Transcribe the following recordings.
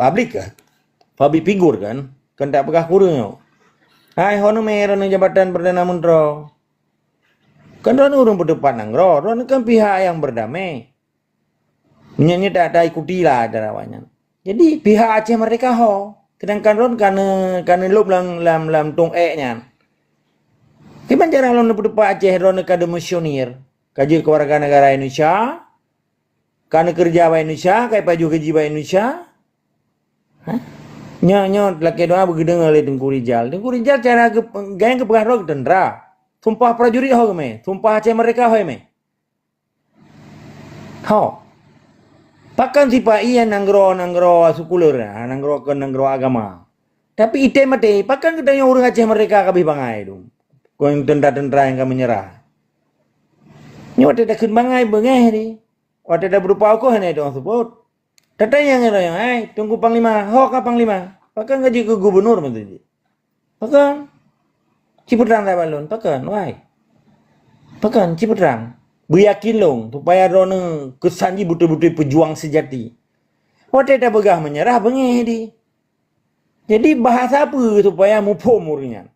public kah? Public figure kan? Kan tak pegah kurang. Hai hono meron jabatan Perdana Menteri. Kan ron urung berdepan nangro, ron kan pihak yang berdamai. Nyanyi tak ada ikutilah darawannya. Jadi pihak Aceh mereka ho. Sedangkan ron kana lop lam tong nya. Kiban cara ron berdepan Aceh ron kada misionir. Kaji kewarganegaraan Indonesia. Kana kerja ba Indonesia, kai paju gaji ba Indonesia. Hah? Nyo laki doa begedeng oleh Tengku Rizal. Tengku Rizal cara gayang kepegah roh tentara. Sumpah prajurit ho me, sumpah Aceh mereka ho me. Ho. Pakan si pa iya nanggro sukulur, nanggro agama. Tapi ite mate, pakan kita yang orang Aceh mereka kabih bangai dong. Kau yang tentara yang kami menyerah. Ni waktu dah kun bangai bengeh ni. Waktu dah berupa aku hanya dong sebut. Tatanya yang tunggu panglima, ho ka panglima. Pakan gaji ke gubernur menteri. Pakan Ciputrang tak balon, pakan, why? Pakan Ciputrang. Beryakin long, supaya rona kesanji betul-betul pejuang sejati. Waktu dah begah menyerah bengeh di. Jadi bahasa apa supaya mupum muringan?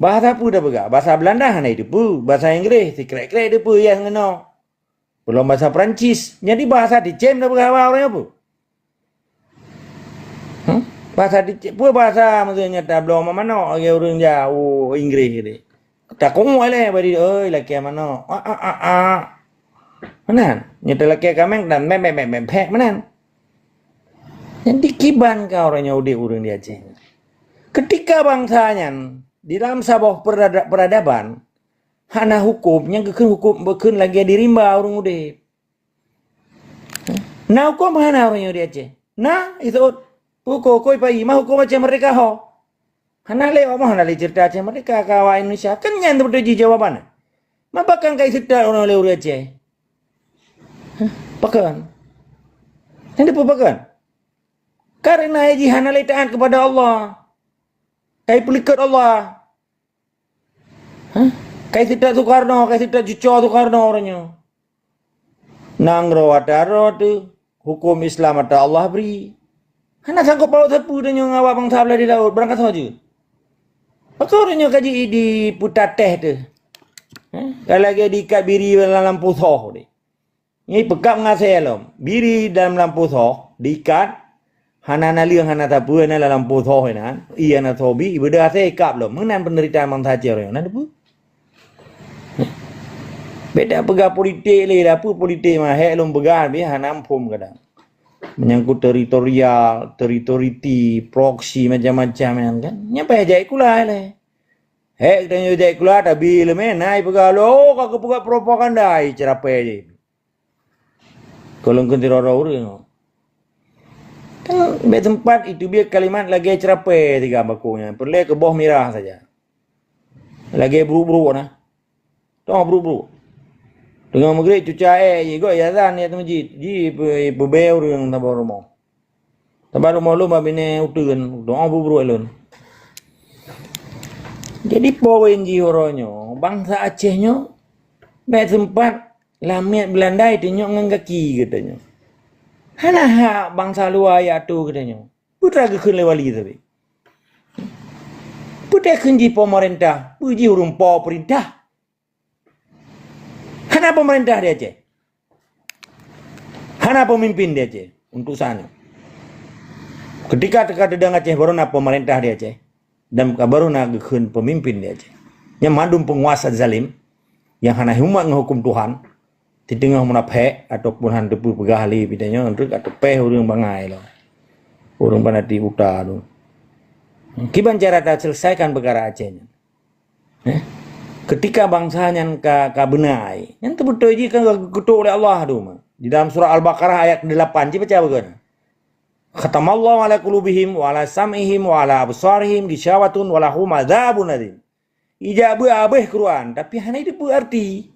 Bahasa apa dah begah? Bahasa Belanda hanya itu pu, bahasa Inggeris, si krek-krek itu pu yang ngeno. Belum bahasa Perancis. Jadi bahasa dicem dah begah orangnya apa? Bahasa dicem, pu bahasa maksudnya tak belum mana orang jauh Inggeris ni. Tak kong wale bari laki mana. Manan, nyata laki kameng dan pek manan. Jadi kiban ka orangnya urang di Aceh. Ketika bangsanya di dalam sabah peradaban hana hukumnya hukum bekeun lagi di rimba urang ude. Nah hukum hana orangnya di Aceh. Nah itu hukum koi pai mah hukum Aceh mereka ho. Hana le omah hana le cerita Aceh mereka kawa Indonesia kan nyan berdoji jawaban. Ma bakang kai sedar orang le urang Aceh. Pakan. Nanti pakan. Karena haji hana le taat kepada Allah. Kai pelikat Allah. Kai tidak Soekarno, kai tidak cucu Soekarno orangnya. Nangro ataro tu hukum Islam ada Allah beri. Hana sanggup bawa sapu dan yang awak bangsa belah di laut berangkat saja. Maka orangnya kaji di putat teh tu. Kalau lagi diikat biri dalam lampu soh ni. Ini pekap ngasih lom. Biri dalam lampu soh diikat. Hana liang hana tapu hana lampu soh ni. Iya na sobi ibu dah saya ikat lom. Mengenai penderitaan bangsa Aceh orang. Nada pu. Beda pegah politik le dah pu politik mah hek lom pegah bi hana ampum kadang. Menyangkut teritoriti, proksi macam-macam kan. Nyapa ajak kula le. Hek dan ajak kula tapi le menai pegah lo kak pegah propaganda cerape je. Kalau kunti roro urang. Kan be tempat itu biar kalimat lagi cerape tiga bakunya. Perle ke bawah mirah saja. Lagi buru-buru nah. Tong buru-buru. Dengan maghrib cuca juga ya dan ya masjid. Ji bebeu yang tabar rumah. Tabar rumah lu babine uteun, doa buru alun. Jadi poin ji horonyo, bangsa Acehnya be tempat lamiat Belanda itu nyok ngangkaki katanya. Hana hak bangsa luar ya tu katanya. Putra keun lewali tapi. Putra kunji pemerintah, puji urung perintah. Hana pemerintah di Aceh. Hana pemimpin di Aceh untuk sana. Ketika dedang Aceh baru na pemerintah di Aceh dan baru na geun pemimpin di Aceh. Yang mandum penguasa zalim yang hana humat menghukum Tuhan di tengah munafik ataupun han depu pegah ali bidanya untuk atau peh urang bangai lo. Urang panati uta tu. Kiban cara ta selesaikan perkara Acehnya. Ketika bangsanya ka benai, yang betul ji kan kutuk oleh Allah tu mah. Di dalam surah Al-Baqarah ayat 8 je baca begana. Khatamallahu ala qulubihim wa ala sam'ihim wa ala absarihim ghishawatun wa lahum adzabun adzim. Ijab abeh Quran, tapi hanya itu berarti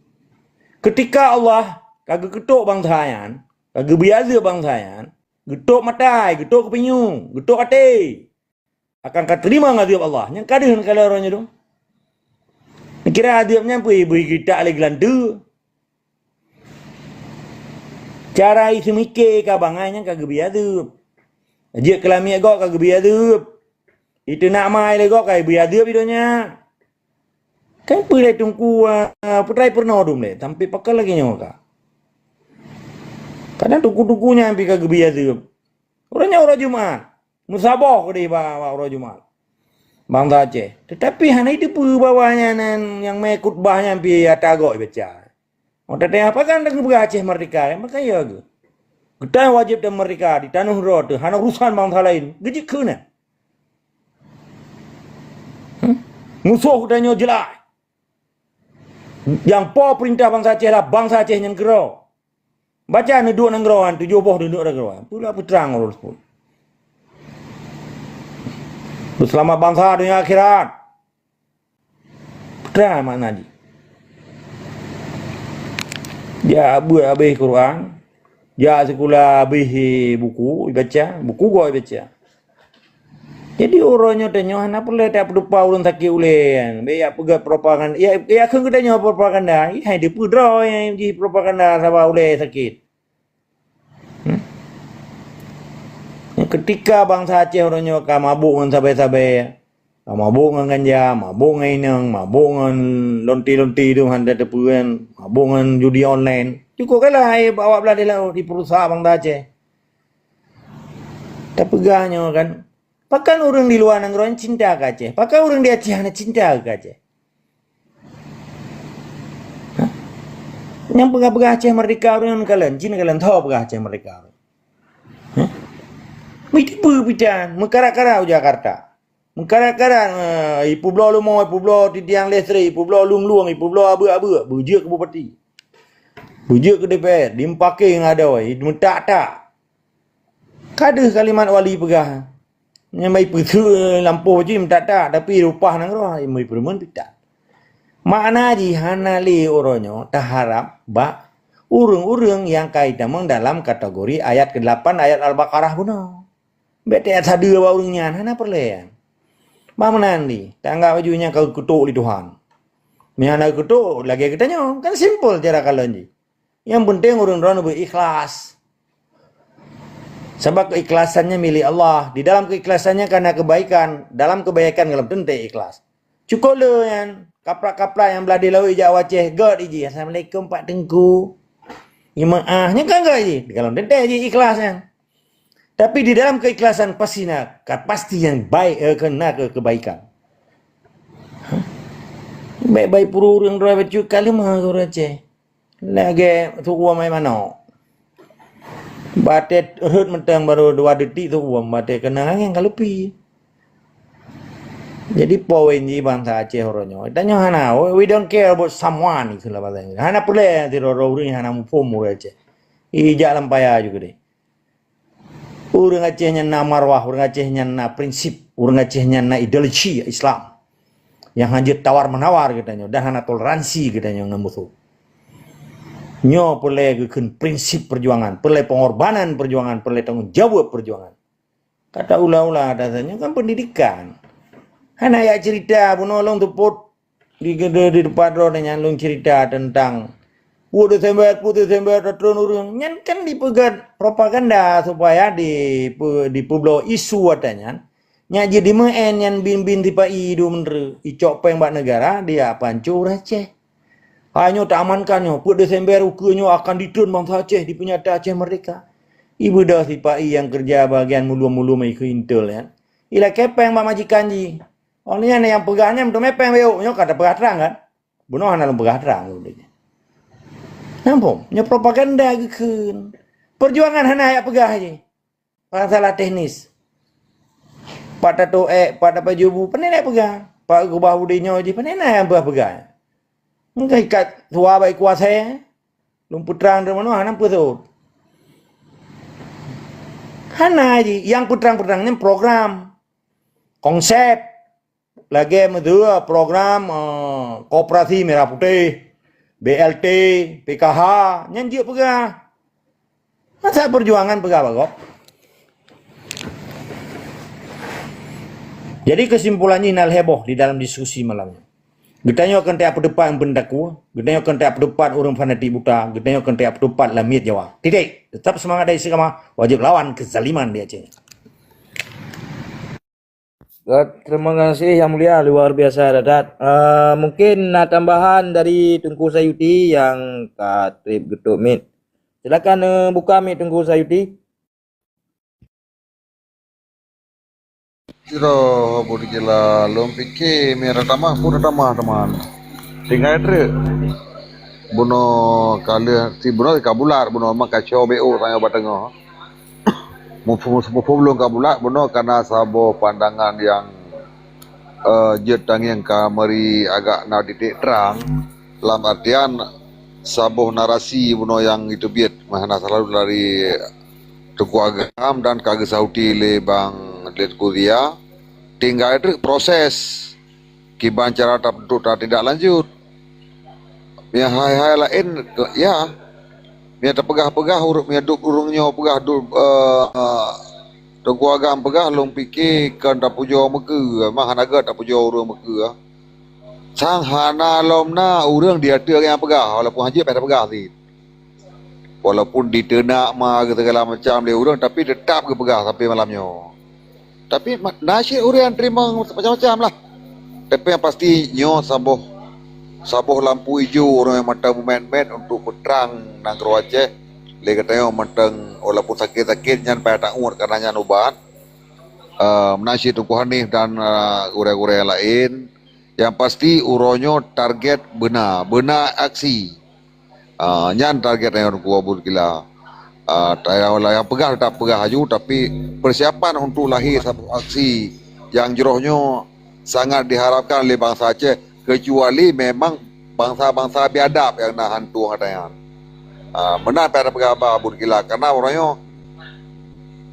ketika Allah kagak ketuk bangsanya, kagak biasa bangsanya, getuk matai, getuk kepinyung, getuk ate. Akan terima ngadib Allah. Yang kadang kalau orangnya tu kira adibnya ibu kita lagi gelandu. Cara itu mikir kabanganya kagak biasa. Aja kelami agak kagak biadab. Itu nak mai le gok kai biadab idonya. Kan pulai tungku putrai pernah dum le, tapi pakal lagi nyoka. Kadang tuku-tukunya ambil kagak biadab. Orangnya orang Jumat. Musabah ke dia bawa orang Jumat. Bangsa Aceh. Tetapi hana itu pun bawahnya yang mengikut bahnya ambil atagok baca. Oh tadi apa kan dengan Aceh merdeka? Maka ya ke. Kita wajib dan mereka di tanah roh hana urusan bangsa lain. Gejik kena. Musuh katanya jelas. Yang po perintah bangsa Aceh lah bangsa Aceh yang gerau. Baca duduk nang geroan, 7 boh duduk nang geroan. Pula putrang urus pun. Selamat bangsa dunia akhirat. Putra makna di. Dia buat habis Quran. Dia sekolah habis buku baca, buku gua baca. Jadi orangnya tanya hana perlu tak berdepa urang sakit ulen. Be ya pegat propaganda. Ya kan kita nyawa propaganda. Hai dia pudra yang di propaganda sama ulen sakit. Ketika bangsa Aceh orangnya mabuk dengan sabai-sabai. Mabuk dengan ganja, mabuk dengan inang, mabuk dengan lonti-lonti itu handa tepuan, mabuk dengan judi online. Cukup kalah bawa belah dia di perusahaan bangsa Aceh. Tak pegahnya kan. Pakan orang di luar negeri cinta ke Aceh. Pakan orang di Aceh hanya cinta ke Aceh. Yang pegah-pegah Aceh merdeka orang kalian, Cina kalian tahu pegah Aceh merdeka. Mitipu pitan, mekara-kara Jakarta. Mekara-kara ipu belah lumo, ipu belah tiang listrik, ipu belah lung-lung, ipu belah abu-abu, bujur ke bupati. Bujur ke DPR, dimpake yang ada wai, mentak-tak. Kada kalimat wali pegah. Yang mai pesu lampu je mentak-tak, tapi rupah nang roh, mai permen pitan. Makna di hanali orangnya taharap ba urang-urang yang kaitan dalam kategori ayat ke-8 ayat Al-Baqarah puno. Bete ada orangnya hana perlean. Bagaimana ni? Tangga bajunya kau kutuk di Tuhan. Mihana kutuk lagi katanya kan simple cara kalian ni. Yang penting orang-orang berikhlas. Sebab keikhlasannya milik Allah. Di dalam keikhlasannya karena kebaikan, dalam kebaikan dalam tentu ikhlas. Cukup le yang kaprak-kaprak yang beladi lawi jak Aceh god iji. Assalamualaikum Pak Tengku. Imaahnya kan gak iji. Kalau tentu iji ikhlasnya. Tapi di dalam keikhlasan pasti yang baik kena kebaikan. Baik-baik puru yang dua baju kalimah tu Aceh. Lagi tu uang mai mana? Batet hut mentang baru 2 detik tu uang batet kena angin kalupi. Jadi poin ji bangsa Aceh orangnya. Tanya hana, we don't care about someone itu lah bahasa. Hana pula orang hana mupomu Aceh. Ijak lampaya juga deh. Orang Acehnya na marwah, orang Acehnya na prinsip, orang Acehnya na ideologi Islam. Yang hanya tawar-menawar katanya, dan hana toleransi katanya yang musuh. Nyo perlu keun prinsip perjuangan, perlu pengorbanan perjuangan, perlu tanggung jawab perjuangan. Kata ulah-ulah dasarnya kan pendidikan. Hana ya cerita bunolong tuput di depan roda nyalung cerita tentang Putus Desember turun urang nyan kan dipegat propaganda supaya di publio isu katanya nya jadi meen nyan bin tipa idu menre icok peng bak negara dia pancur Aceh. Hanya tak amankannya Putus Desember ukurnya akan ditun bangsa Aceh di penyata Aceh merdeka. Ibu dah tipa yang kerja bagian mulu-mulu mai ke intel ya. Ila kepeng bak majikan ji. Orangnya yang pegahnya untuk mepeng beuk nyo kata pegah terang kan. Bunuh ana pegah terang udah. Nampak? Nya propaganda keun. Perjuangan hana ayak pegah je. Masalah teknis. Pada tu pada pajubu penena pegah. Pak gubah budinyo je penena yang pegah. Mungkin ikat tua baik kuasa. Lumput terang dari mana hana putu. Hana je yang putrang-putrangnya program. Konsep lagi medua program koperasi merah putih. BLT, PKH, nyanjik pegah. Masa perjuangan pegah bagok? Jadi kesimpulannya nal heboh di dalam diskusi malam ini. Getanya akan tiap depan pendaku, getanya akan tiap depan orang fanatik buta, getanya akan tiap depan lamit Jawa. Titik. Tetap semangat dari segala wajib lawan kezaliman di Aceh. Terima kasih Yang Mulia, luar biasa Dadat. Mungkin tambahan dari Tengku Sayuti yang kat trip getuk mit. Silakan buka mit Tengku Sayuti. Siro budi gila lom piki mera tamah pun tamah teman. Tinggal tre buno kali si buno kabular buno mak kaco BO tanya batengo. Mufu belum kabular buno karena sabo pandangan yang jetang yang kamari agak na titik terang dalam artian sabuh narasi buno yang itu biat mahana selalu dari Tuku Agam dan kagak Saudi le bang Let Kuria tinggal itu proses kiban cara tertentu tidak lanjut ya hai lain ya dia terpegah-pegah huruf dia duk urungnya pegah duk Tuku Agam pegah long pikir kan tak pujo meke mah naga tak pujo urung meke sang hana lomna urang dia yang pegah walaupun haji pada pegah sih walaupun ditenak mah segala macam dia urang tapi tetap ke pegah sampai malamnya. Tapi nasi orang terima macam-macam lah. Tapi yang pasti nyo saboh lampu hijau orang yang matang main-main untuk peterang nang Aceh. Le katanya matang walaupun sakit-sakit nyan payah tak umur karena nyan ubat. Nasi Tuku Hanif dan urai-urai yang lain. Yang pasti uronyo target benar aksi. Nyan targetnya orang kuabur gila. Yang pegah tetap pegah haju tapi persiapan untuk lahir satu aksi yang jerohnya sangat diharapkan oleh bangsa Aceh kecuali memang bangsa-bangsa biadab yang nak hantu katanya. Benar pada pegah abur gila karena orangnya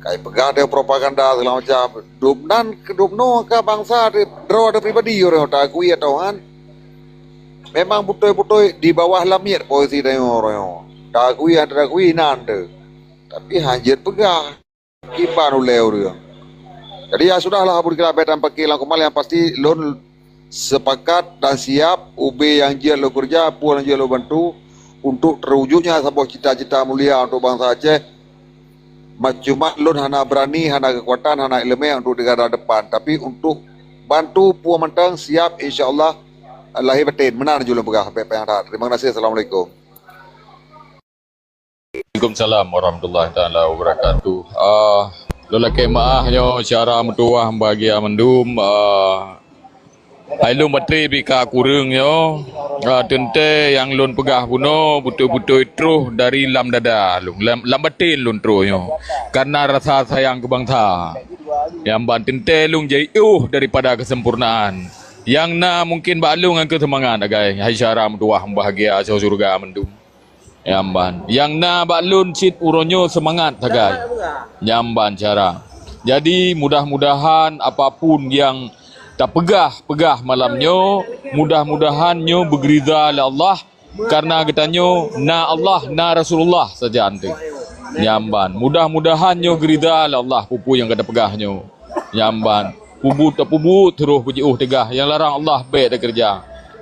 kayak pegah dia propaganda segala macam. Dubnan kedubno ke bangsa draw ada pribadi orang tak akui atau kan. Memang betul-betul di bawah lamir posisi dia orang. Tak akui nanda. Tapi hanjir pegah kipan oleh orang. Jadi ya sudahlah abur kita betan pakai langkumal yang pasti lon sepakat dan siap UB yang dia lo kerja, puan yang dia lo bantu untuk terwujudnya sebuah cita-cita mulia untuk bangsa Aceh. Cuma lon hana berani, hana kekuatan, hana elemen untuk negara depan. Tapi untuk bantu puan mentang siap insya-Allah lahir batin menar julung pegah yang harap. Terima kasih. Assalamualaikum. Waalaikumsalam warahmatullahi taala wabarakatuh. Lelaki maahnya cara mentuah bahagia mendum ai lun bateri bika kurungnya tente yang lun pegah puno betul-betul terus dari lam dada lun lam batin lun terusnya karena rasa sayang ke bangsa yang ban tente lun jauh daripada kesempurnaan yang na mungkin balung ke semangat agai hai cara mentuah bahagia surga mendum Yamban. Yang na baklun sit uronyo semangat tagai. Yamban cara. Jadi mudah-mudahan apapun yang tak pegah malamnya, mudah-mudahan nyo bergeriza oleh Allah karena getanyo na Allah na Rasulullah saja ante. Yamban. Mudah-mudahan nyo geriza oleh Allah pupu yang kata pegahnya. Yamban. Pubu tak pubu terus berjauh tegah. Yang larang Allah baik dah kerja.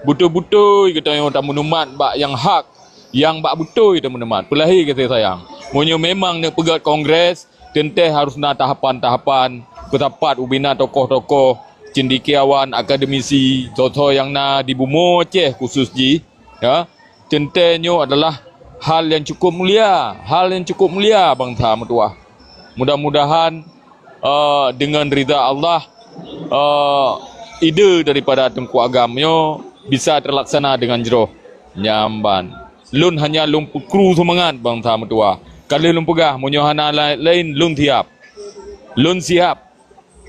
Betul-betul getanyo tak menumat bak yang hak yang bak betul itu menemat pelahi kita sayang monyo memang nak pegat kongres tente harus nak tahapan-tahapan ketepat ubina tokoh-tokoh cendekiawan akademisi contoh yang na di Bumo Aceh khusus ji ya tentenyo adalah hal yang cukup mulia bangsa metuah mudah-mudahan dengan ridha Allah ide daripada Tengku Agamnya bisa terlaksana dengan jeroh nyamban lun hanya lun kru semangat bangsa metua. Kalau lun pegah monyohana lain lun siap.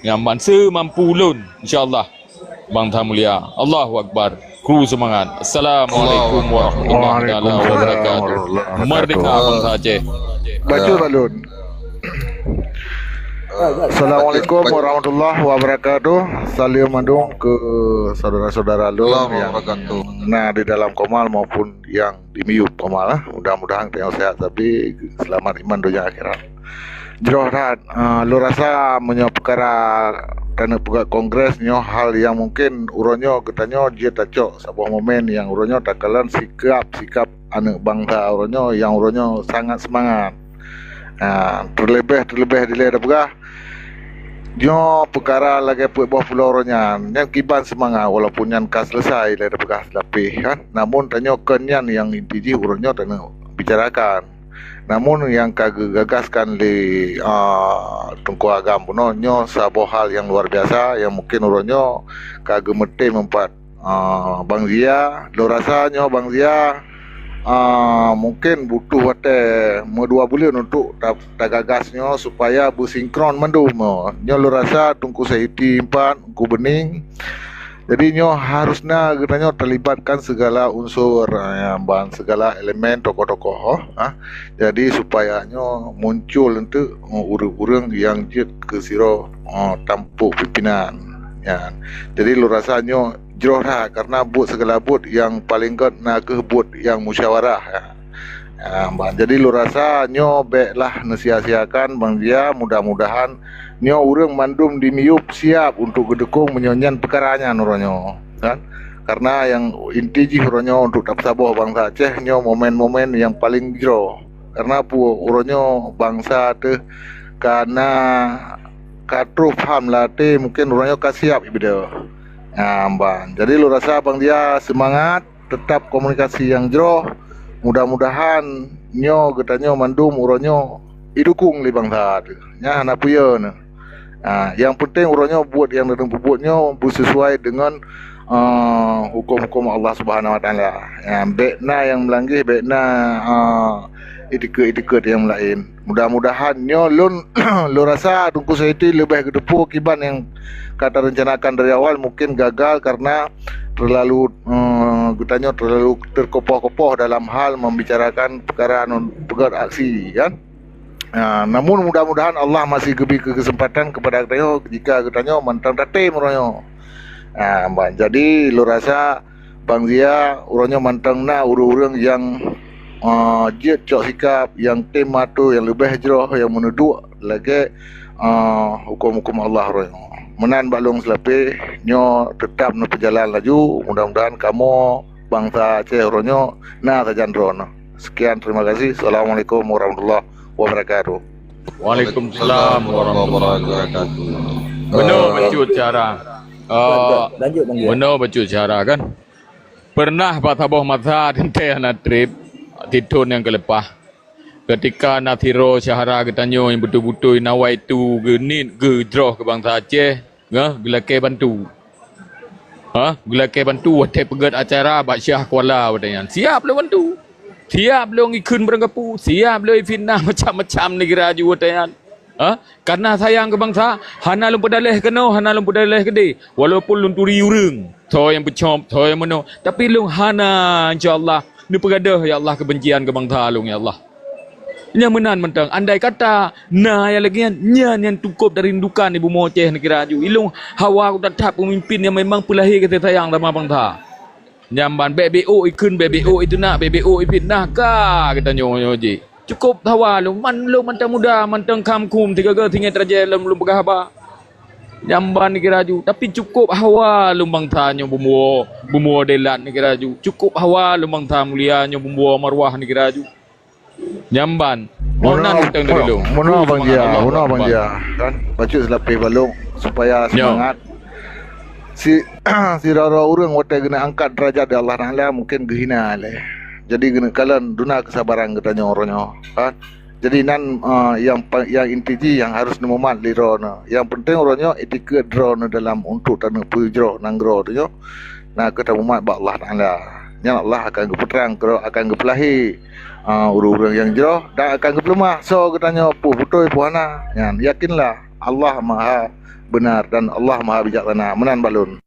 Ngamban semampu lun insyaallah bangsa mulia. Allahu akbar. Kru semangat. Assalamualaikum warahmatullahi wabarakatuh. Merdeka bangsa Aceh. Baca balun. Assalamualaikum warahmatullahi wabarakatuh. Salam mandung ke saudara-saudara lu yang di dalam komal maupun yang di miup komal lah. Mudah-mudahan kalian sehat tapi selamat iman dunia akhirat. Jerohat, lu rasa menyop perkara karena pegat kongres nyo hal yang mungkin uronyo katanya dia tacok sebuah momen yang uronyo takalan sikap anak bangsa uronyo yang uronyo sangat semangat. Terlebih dile ada pegah Nyo perkara lagi puak bawah pulau Ronyan. Yang kiban semangat walaupun yang kas selesai dari bekas lapih kan. Namun tanyo kenyan yang intiji urunyo tanyo bicarakan. Namun yang kagak gagaskan di tungku agam puno nyo sabo hal yang luar biasa yang mungkin urunyo kagak mete mempat Bang Zia. Lo rasanya Bang Zia mungkin butuh dua bulan untuk gagasnya supaya bersinkron mendum nyo lo rasa tungku seiti 4 ku bening jadi nyo harusnya katanya terlibatkan segala unsur segala elemen tokoh-tokoh jadi supaya nyo muncul untuk urang-urang yang jid ke siro tampuk pimpinan ya. Jadi lo rasanya jroh dah karena buat segala buat yang paling kot nak ke buat yang musyawarah ya. Jadi lu rasa nyo baiklah nasiasiakan Bang Zia mudah-mudahan nyo urang mandum di miup siap untuk gedekung menyonyan perkaranya nuronyo kan karena yang inti ji uronyo untuk tapsaboh bangsa Aceh nyo momen-momen yang paling jroh karena uronyo bangsa tu karena katru paham latih mungkin uronyo kasiap ibadah. Bang. Jadi lu rasa Bang Zia semangat tetap komunikasi yang jroh mudah-mudahan nyo getanyo mandum uronyo idukung li bangsa nya hana puyeun. Yang penting uronyo buat yang dalam buatnyo sesuai dengan hukum-hukum Allah Subhanahu wa taala. Bekna yang melanggih bekna etiket yang lain. Mudah-mudahan nyo lun lu rasa tungku saiti lebih gedepu kiban yang kata rencanakan dari awal mungkin gagal karena terlalu gutanyo terlalu terkopoh-kopoh dalam hal membicarakan perkara pegar aksi kan. Namun mudah-mudahan Allah masih beri kesempatan kepada kita jika gutanyo mantang tate muronyo. Jadi lu rasa Bang Zia uronyo mantang na urang-urang yang jet cok sikap yang tema tu yang lebih jroh yang menuduh lagi hukum-hukum Allah royo. Menan balung selapi nyo tetap no perjalanan laju mudah-mudahan kamu bangsa Aceh ronyo na sajan rono. Sekian terima kasih. Assalamualaikum warahmatullahi wabarakatuh. Waalaikumsalam warahmatullahi wabarakatuh. Benar bacut cara. Lanjut Bang Zia. Benar bacut cara kan. Pernah Pataboh Mata tente anak trip titun yang kelepah. Ketika Nathiro Syahara ketanyo yang betul-betul nawai tu genit gedroh ke bangsa Aceh, gelake bantu. Gelake bantu wate pegat acara Baksyah Kuala wadayan. Siap le bantu. Siap le ngikun berenggapu, siap le fitnah macam-macam negara ju wadayan. Karena sayang ke bangsa, hana lum pedaleh keno, hana lum pedaleh gede. Walaupun lum turi urang, so yang pecop, so yang meno, tapi lum hana insyaallah ni pegadah ya Allah kebencian ke bangsa lum ya Allah. Yang menan mentang andai kata nah yang lagi yang cukup dari indukan ibu Aceh negara aju ilung hawa aku tetap pemimpin yang memang pelahir kita sayang sama bangsa nyamban BBO ikun BBO itu nak BBO fitnah ka kita nyoji cukup hawa lu mantang muda mantang kamkum tiga tinggal terjadi belum pegah apa nyamban negara aju tapi cukup hawa lu bangsa nyo bumuo delat negara aju cukup hawa lu bangsa mulia nyo bumuo marwah negara aju Jamban. Monan teng dulu. Mono Bang Zia kan baca selapi balung supaya semangat. Si rara urang wate guna angkat derajat Allah Taala mungkin gehina le. Jadi guna kalian duna kesabaran katanya orangnya kan. Jadi nan yang inti yang harus nemumat li rono. Yang penting orangnya etiket drone dalam untuk tanah pujro nanggro tu yo. Nah ketemu mat ba Allah Taala. Nya Allah akan keputrang akan kepelahi urang-urang yang jauh dan akan kepelemah. So katanya betul puana. Yakinlah Allah Maha benar dan Allah Maha bijaksana. Menan balun.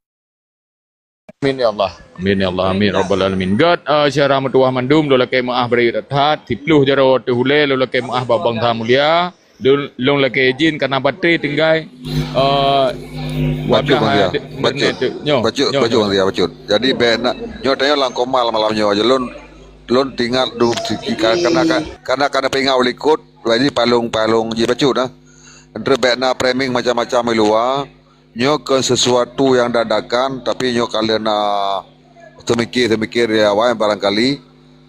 Amin ya Allah. Amin ya Allah. Amin rabbal alamin. God syarah metuah mandum lo laki maah beri rathat tipluh jaro tehule lo laki maah babang mulia. Long laki izin karena bateri tinggal Bacut Bang Zia. Bacut Bang Zia bacut. Jadi ben nyo tanya lang komal malam nyo aja lon tinggal du karena pengau likut jadi palung ji bacut Entre bekna framing macam-macam luar nyo ke sesuatu yang dadakan tapi nyo kalian temikir ya awal barangkali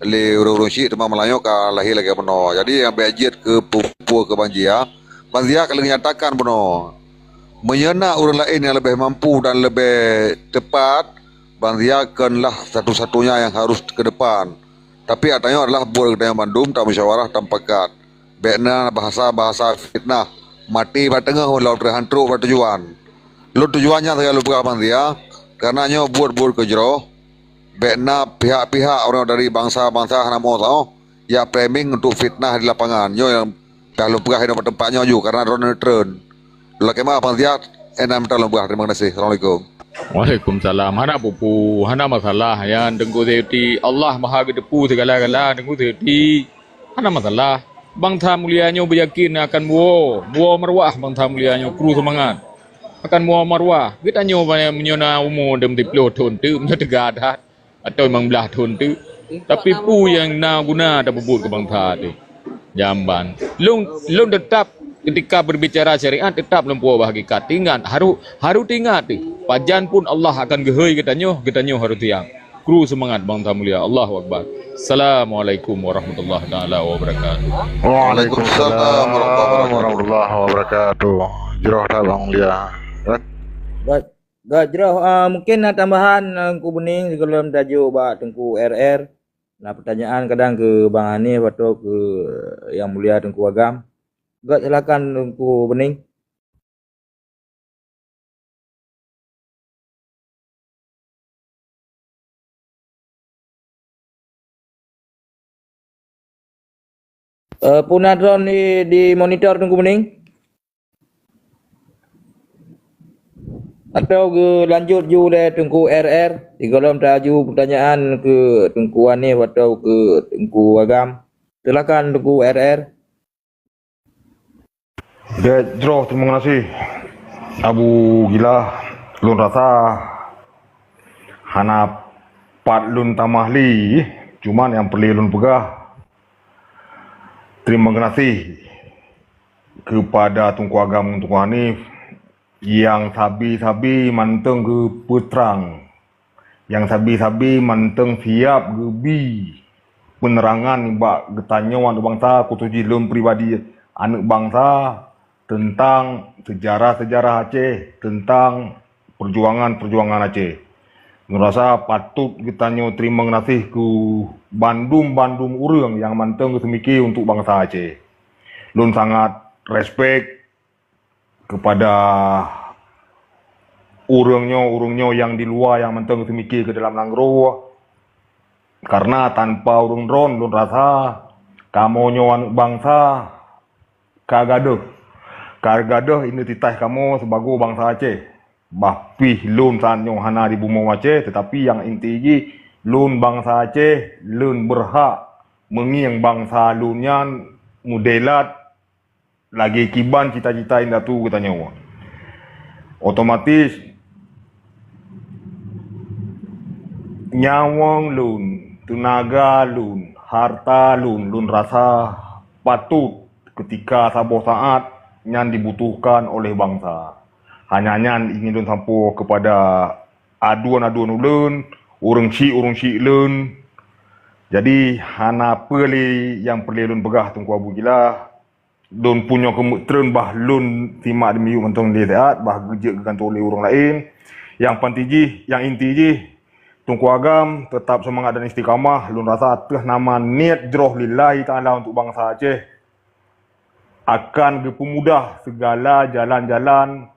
le urung syik tema Melayu ka lahir lagi peno. Jadi yang budget ke pupu ke Bang Zia kalau nyatakan peno menyena orang lain yang lebih mampu dan lebih tepat, Bang Zia kanlah satu-satunya yang harus ke depan. Tapi adanya adalah buat kedaya mandum tak musyawarah tak pekat. Bekna bahasa-bahasa fitnah mati pada tengah laut terhantu pada tujuan. Lu tujuannya saya lupa Bang Zia, karenanya buat kejero. Bekna pihak-pihak orang dari bangsa-bangsa Hanamo tau, ya framing untuk fitnah di lapangan. Yo yang kalau pegah hidup tempatnya juga karena drone turn. Lagi mah Bang Zia, enam tahun lebih. Terima kasih. Assalamualaikum. Waalaikumsalam. Hana pupu, hana masalah ya. Dengku seuti Allah Maha Gedepu segala-gala. Dengku seuti hana masalah. Bangsa mulianya beryakin akan buo marwah bangsa mulianya kru semangat. Akan buo marwah. Kita nyoba menyona umur dem diplo ton tu, menyetegadat atau memang belah ton tu. Tapi pu yang na guna ada bubur ke bangsa tu. Jamban. Long tetap ketika berbicara syariat tetap lempuah hakikat tingat haru tingat pajan pun Allah akan gehoi getanyo haru tiang kru semangat bangsa mulia Allahu akbar. Assalamualaikum warahmatullahi taala wabarakatuh. Waalaikumsalam warahmatullahi wabarakatuh. Jroh dah Bang Mulia. Gak jauh, mungkin tambahan Tengku Bening sebelum tajuk Pak Tengku RR. Nah pertanyaan kadang ke Bang Hanif atau ke Yang Mulia Tengku Agam. Gak silakan Tengku Bening. Punadron di monitor Tengku Bening. Atau ke lanjut ju le Tengku RR di kolom tajuk pertanyaan ke Tengku Hanif atau ke Tengku Agam. Silakan Tengku RR. Jroh, terima kasih Abu Gila. Lun rasa hana pat lun tamahli, cuman yang perlu lun pegah. Terima kasih kepada Tengku Agam Tengku Hanif yang sabi-sabi manteng ke putrang, yang sabi-sabi manteng siap ke bi penerangan bak getanya wan bangsa kutuji lun pribadi anak bangsa tentang sejarah-sejarah Aceh, tentang perjuangan-perjuangan Aceh. Ngerasa patut kita terima kasih ke bandum-bandum urang yang manteng semiki untuk bangsa Aceh. Lun sangat respect kepada urangnya yang di luar yang manteng semiki ke dalam Langgro. Karena tanpa urang ron, lun rasa kamonyo anak bangsa kagaduh identitas kamu sebagai bangsa Aceh. Bahpih lun sanyo hana di bumi Aceh, tetapi yang inti lun bangsa Aceh, lun berhak mengiang bangsa lunyan modelat lagi kiban cita-cita indah tu katanya. Otomatis nyawang lun, tenaga lun, harta lun rasa patut ketika sabo saat yang dibutuhkan oleh bangsa. Hanya ingin lun sampo kepada aduan-aduan ulun, urang syik lun. Jadi hana peli yang perlu lun pegah Tengku Abu Gila. Lun punya kemuktren bah lun timak demi mentong dia sehat, bah gejek gantung oleh orang lain. Yang pantiji, yang inti Tengku Agam tetap semangat dan istiqamah. Lun rasa teh nama niat jroh lillahi ta'ala untuk bangsa Aceh akan dipermudah segala jalan-jalan